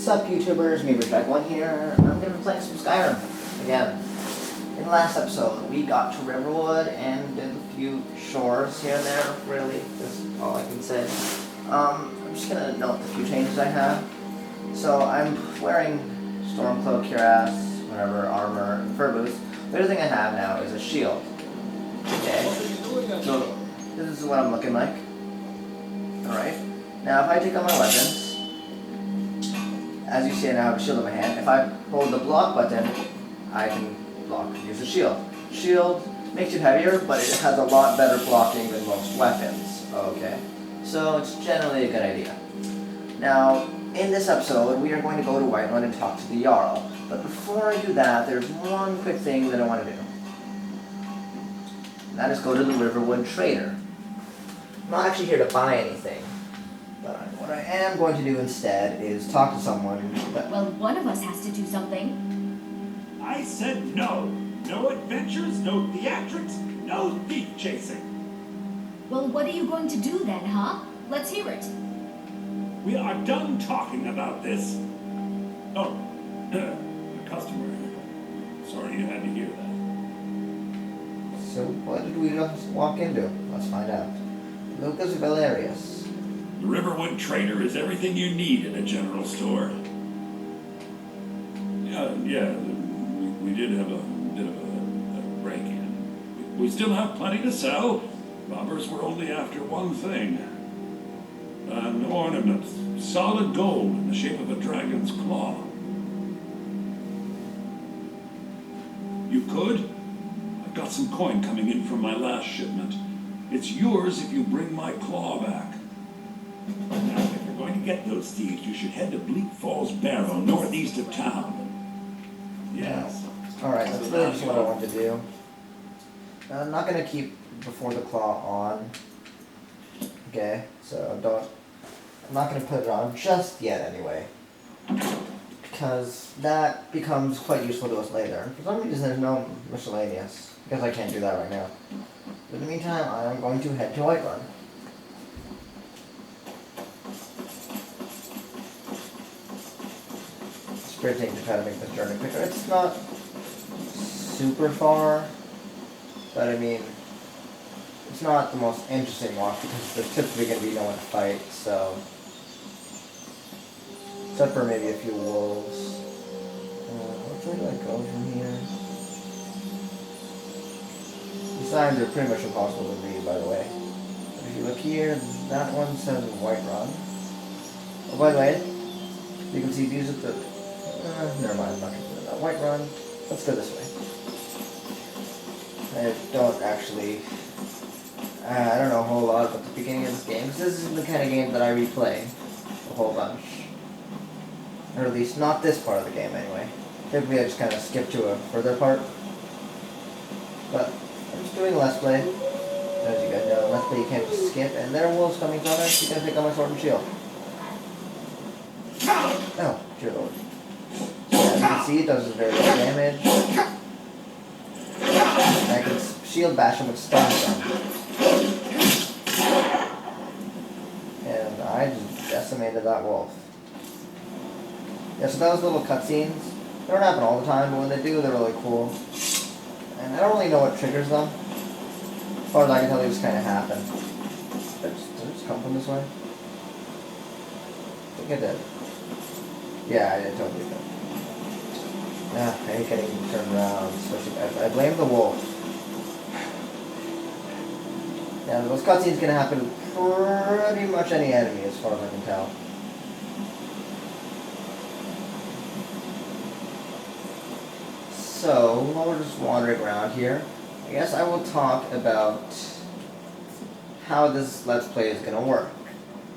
Sup YouTubers, me One here. I'm gonna be playing some Skyrim again. In the last episode, we got to Riverwood and did a few shores here and there, really. That's all I can say. I'm just gonna note the few changes I have. So I'm wearing Stormcloak, Cuirass, whatever, armor, and fur boots. The other thing I have now is a shield. Okay. So this is what I'm looking like. Alright. Now if I take out my weapons, as you see, I now have a shield in my hand. If I hold the block button, I can block and use a shield. Shield makes you heavier, but it has a lot better blocking than most weapons. Okay, so it's generally a good idea. Now, in this episode, we are going to go to Whiterun and talk to the Jarl. But before I do that, there's one quick thing that I want to do. And that is go to the Riverwood Trader. I'm not actually here to buy anything. But what I am going to do instead is talk to someone. Well, one of us has to do something. I said no. No adventures, no theatrics, no thief chasing. Well, what are you going to do then, huh? Let's hear it. We are done talking about this. Oh, a customer. Sorry you had to hear that. So what did we just walk into? Let's find out. Lucas Valerius. The Riverwood Trader is everything you need in a general store. Yeah, we did have a bit of a break-in. We still have plenty to sell. Robbers were only after one thing. An ornament, solid gold in the shape of a dragon's claw. You could? I've got some coin coming in from my last shipment. It's yours if you bring my claw back. Now, if you're going to get those thieves, you should head to Bleak Falls Barrow, northeast of town. Yes. Alright, that's really just what I want to do. I'm not going to keep before the claw on. Okay, so I'm not going to put it on just yet anyway. Because that becomes quite useful to us later. For some reason there's no miscellaneous. Because I can't do that right now. But in the meantime, I'm going to head to Whiterun. Sprinting to try to make this journey quicker. It's not super far, but I mean, it's not the most interesting walk because there's typically going to be no one to fight, so. Except for maybe a few wolves. Which way do I go from here? The signs are pretty much impossible to read, by the way. But if you look here, that one says Whiterun. Oh, by the way, you can see these are the. Never mind, I'm not going to do that. Whiterun. Let's go this way. I don't actually. I don't know a whole lot about the beginning of this game, because this is the kind of game that I replay a whole bunch. Or at least not this part of the game, anyway. Typically, I just kind of skip to a further part. But I'm just doing a Let's Play. As you guys know, Let's Play you can't just skip, and there are wolves coming from us. You're going to pick up my sword and shield. Oh, dear lord. As you can see, it does very little damage. And I can shield bash him with stun gun. And I just decimated that wolf. Yeah, so those little cutscenes, they don't happen all the time, but when they do, they're really cool. And I don't really know what triggers them. As far as I can tell, they just kind of happen. Did it just come from this way? I think I did. Yeah, I did totally did. I hate getting turned around, especially, I blame the wolf. Yeah, those cutscenes can happen to pretty much any enemy, as far as I can tell. So, while we're just wandering around here, I guess I will talk about how this Let's Play is going to work.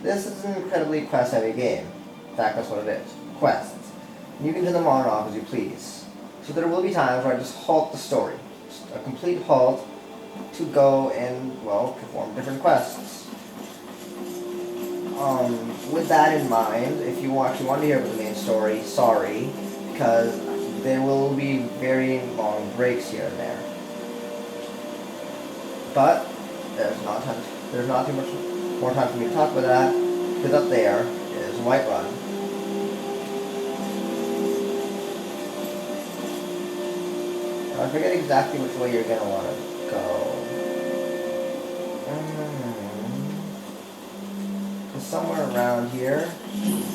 This is an incredibly quest-heavy game. In fact, that's what it is. Quests. You can turn them on or off as you please. So there will be times where I just halt the story. Just a complete halt to go and, well, perform different quests. With that in mind, if you actually want to hear about the main story, sorry, because there will be very long breaks here and there. But there's not too much more time for me to talk about that, because up there is Whiterun. I forget exactly which way you're gonna want to go. Somewhere around here,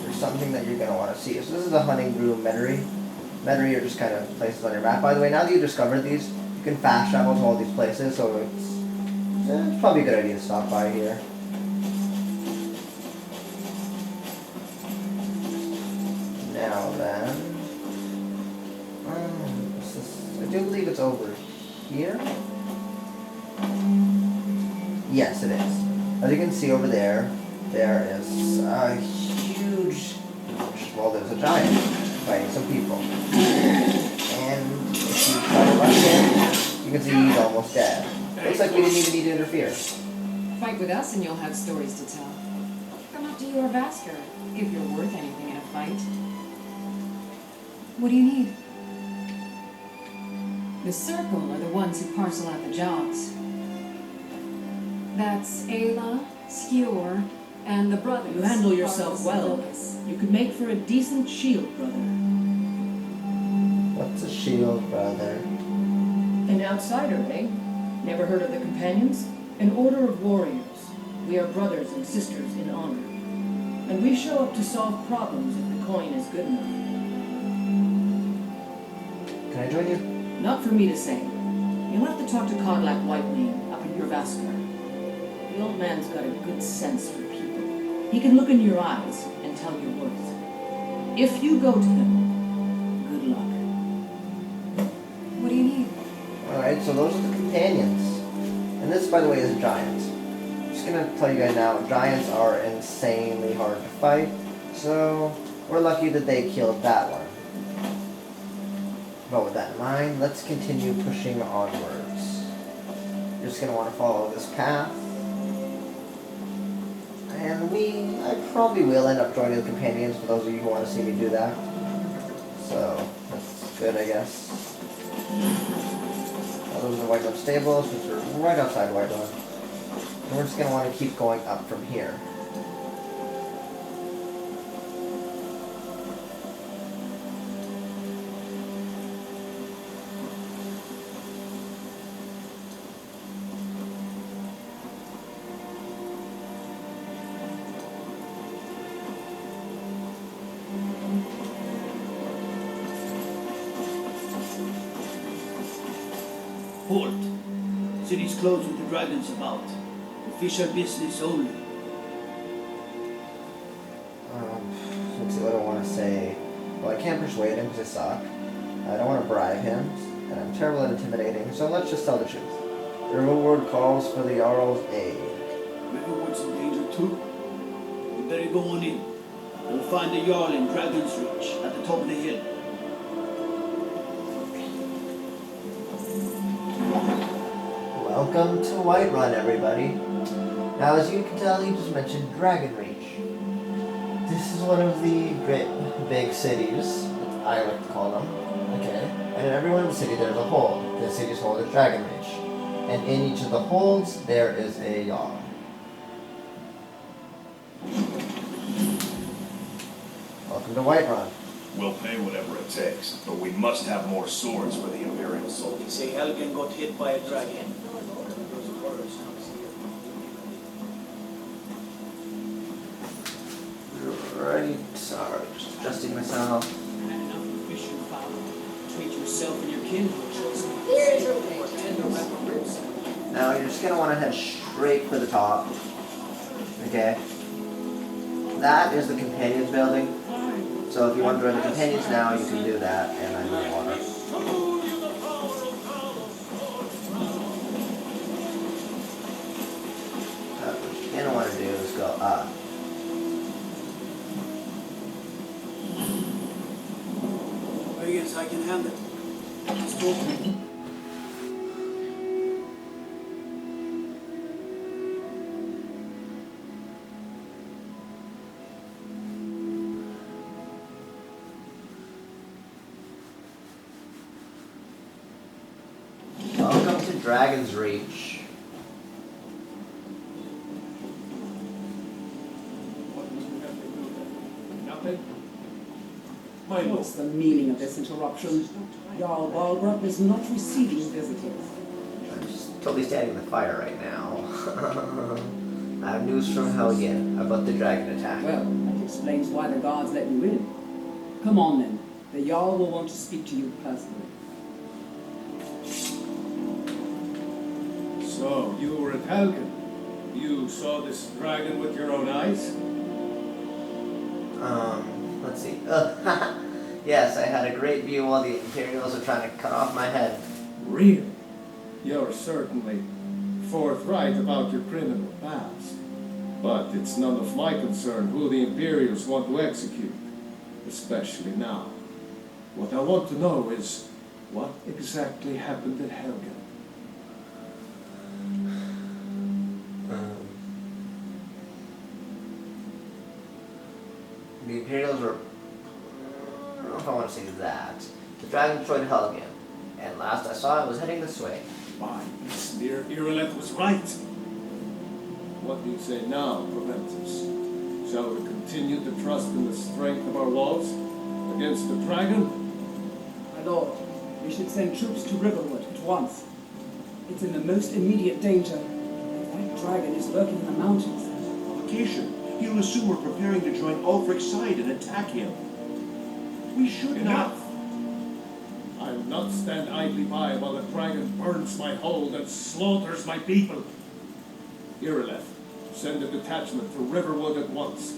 there's something that you're gonna want to see. So this is the hunting room meadery. Meadery are just kind of places on your map. By the way, now that you've discovered these, you can fast travel to all these places, so it's probably a good idea to stop by here. Now then, I do believe it's over here. Yes, it is. As you can see over there, there is a huge, well, there's a giant fighting some people. And if you try to rush him, you can see he's almost dead. Looks like we didn't even need to interfere. Fight with us and you'll have stories to tell. Come up to your Vasker, if you're worth anything in a fight. What do you need? The Circle are the ones who parcel out the jobs. That's Ayla, Skewer, and the brothers. You handle yourself Carlos well. and Lucas. You could make for a decent shield, brother. What's a shield, brother? An outsider, eh? Never heard of the Companions? An order of warriors. We are brothers and sisters in honor. And we show up to solve problems if the coin is good enough. Can I join you? Not for me to say. You'll have to talk to Kodlak Whitemane up in your Vaskar. The old man's got a good sense for people. He can look in your eyes and tell your worth. If you go to him, good luck. What do you need? Alright, so those are the companions. And this, by the way, is a giant. I'm just gonna tell you guys now, giants are insanely hard to fight. So, we're lucky that they killed that one. But with that in mind, let's continue pushing onwards. You're just gonna want to follow this path. And I probably will end up joining the companions for those of you who want to see me do that. So, that's good, I guess. Now, those are the Whiterun stables, which are right outside Whiterun. And we're just gonna want to keep going up from here. Halt. City's closed with the dragons about. Official business only. Let's see what I want to say. Well, I can't persuade him because I suck. I don't want to bribe him, and I'm terrible at intimidating, so let's just tell the truth. The reward calls for the Jarl's aid. Riverwood's in danger too. We better go on in. We'll find the Jarl in Dragon's Reach at the top of the hill. Welcome to Whiterun, everybody. Now, as you can tell, he just mentioned Dragon Reach. This is one of the great big cities, I like to call them. Okay. And in every one of the city, there's a hold. The city's hold is Dragon Reach. And in each of the holds, there is a Jarl. Welcome to Whiterun. We'll pay whatever it takes, but we must have more swords for the Imperial soldiers. Say Helgen got hit by a dragon. Right, sorry, just adjusting myself. Had enough of fishing foul. Treat yourself and your kin to a choice. Or tender rapper ribs. Now you're just gonna want to head straight for the top. Okay? That is the Companions building. So if you want to join the Companions now, you can do that, and I'm in the water. What you're gonna want to do is go up. I guess I can handle it. Just talk to me. Welcome to Dragon's Reach. Nothing. My lord. What's the meaning of this interruption? Jarl Balgrup is not receiving visitors. I'm just totally standing in the fire right now. I have news from Helgen about the dragon attack. Well, that explains why the guards let you in. Come on then. The Jarl will want to speak to you personally. So, you were at Helgen. You saw this dragon with your own eyes? Let's see. Yes, I had a great view while the Imperials were trying to cut off my head. Really? You're certainly forthright about your criminal past. But it's none of my concern who the Imperials want to execute, especially now. What I want to know is, what exactly happened at Helgen? The Imperials were... I don't know if I want to say that. The dragon destroyed Helgen, and last I saw it was heading this way. My sneer, Irileth was right. What do you say now, Proventus? Shall we continue to trust in the strength of our laws against the dragon? My lord, we should send troops to Riverwood at once. It's in the most immediate danger. That dragon is lurking in the mountains. Location. He'll assume we're preparing to join Ulfric's side and attack him. We should Enough! I will not stand idly by while the dragon burns my hold and slaughters my people. Irileth, send a detachment to Riverwood at once.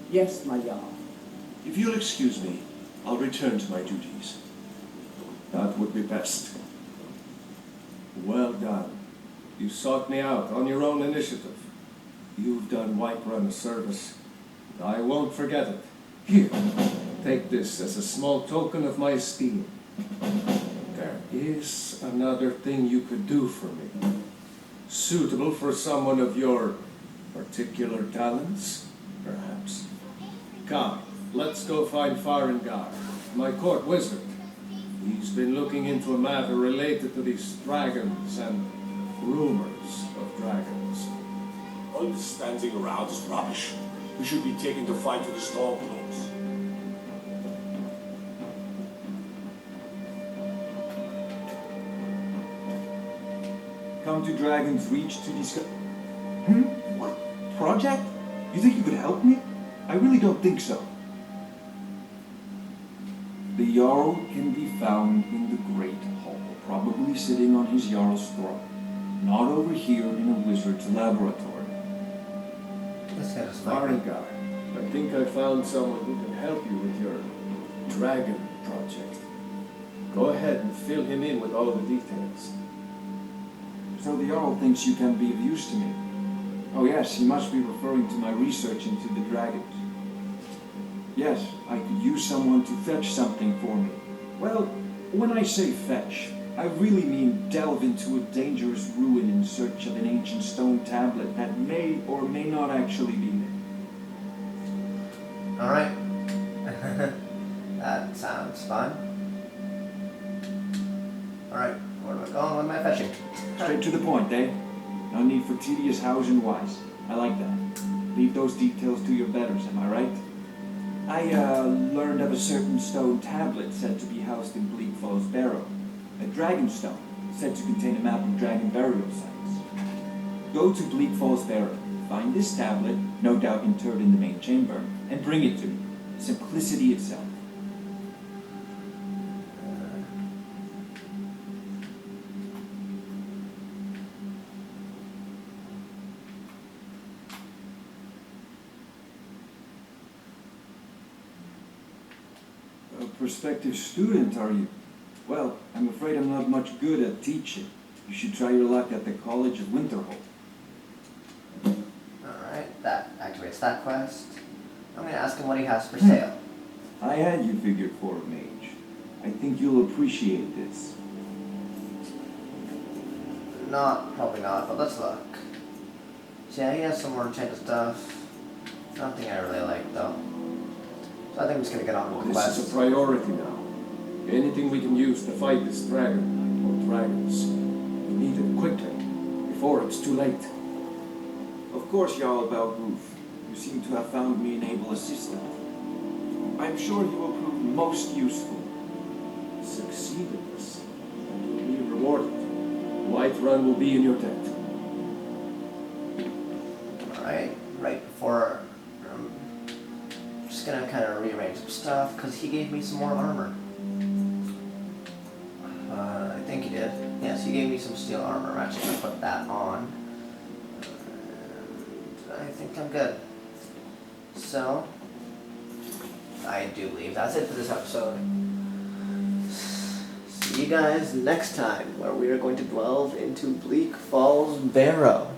Yes, my Jarl. If you'll excuse me, I'll return to my duties. That would be best. Well done. You sought me out on your own initiative. You've done Whiterun a service. I won't forget it. Here, take this as a small token of my esteem. There is another thing you could do for me. Suitable for someone of your particular talents, perhaps. Come, let's go find Farengar, my court wizard. He's been looking into a matter related to these dragons and rumors of dragons. All this standing around is rubbish. We should be taken to fight with the Stormcloaks. Come to Dragon's Reach to discuss... What? Project? You think you could help me? I really don't think so. The Jarl can be found in the Great Hall, probably sitting on his Jarl's throne. Not over here in a wizard's laboratory. This kind of smart. Farengar, I think I found someone who can help you with your dragon project. Go ahead and fill him in with all the details. So the Jarl thinks you can be of use to me. Oh yes, he must be referring to my research into the dragons. Yes, I could use someone to fetch something for me. Well, when I say fetch, I really mean delve into a dangerous ruin in search of an ancient stone tablet that may or may not actually be there. Alright. That sounds fun. Alright, where am I going? What am I fetching? Straight to the point, eh? No need for tedious hows and whys. I like that. Leave those details to your betters, am I right? I learned of a certain stone tablet said to be housed in Bleak Falls Barrow. A dragon stone, said to contain a map of dragon burial sites. Go to Bleak Falls Barrow, find this tablet, no doubt interred in the main chamber, and bring it to me. Simplicity itself. A prospective student, are you? Well, I'm afraid I'm not much good at teaching. You should try your luck at the College of Winterhold. Alright, that activates that quest. I'm gonna ask him what he has for sale. I had you figured for a mage. I think you'll appreciate this. Probably not, but let's look. So yeah, he has some more enchanted stuff. Nothing I really like though. So I think I'm just gonna get on with the This quest. is a priority now. Anything we can use to fight this dragon, or dragons, we need it quickly, before it's too late. Of course, Jarl Balgruf. You seem to have found me an able assistant. I'm I'm sure he will prove most useful. Succeed in this, and you'll be rewarded. Whiterun will be in your debt. Alright, right before, just gonna kind of rearrange some stuff, because he gave me some more armor. I think he did. Yes, he gave me some steel armor. I'm actually gonna put that on. And I think I'm good. So, I do believe that's it for this episode. See you guys next time, where we are going to delve into Bleak Falls Barrow.